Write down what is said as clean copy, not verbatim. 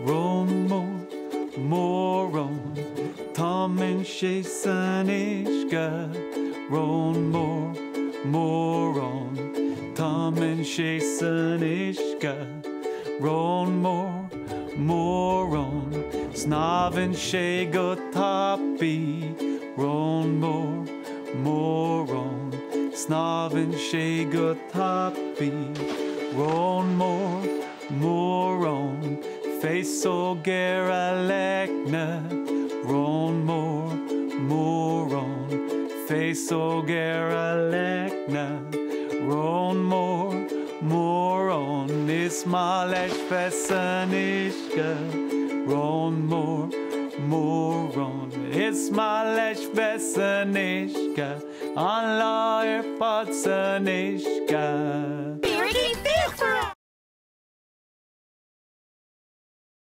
Rón Mór Rón, Támann sé san uisce. Rón Mór Rón, Támann sé san uisce. Rón Mór Rón, Snávann sé go tappi. Rón Mór Rón, Snávann sé go tappi. Rón Mór Rón, Face ó gur a leicne. Rón Mór Rón, Face ó gur a leicne. Rón Mór Rón, is má leis fes an uisce. Rón Mór Rón, is má leis fes an uisce. An lá fad san uisce.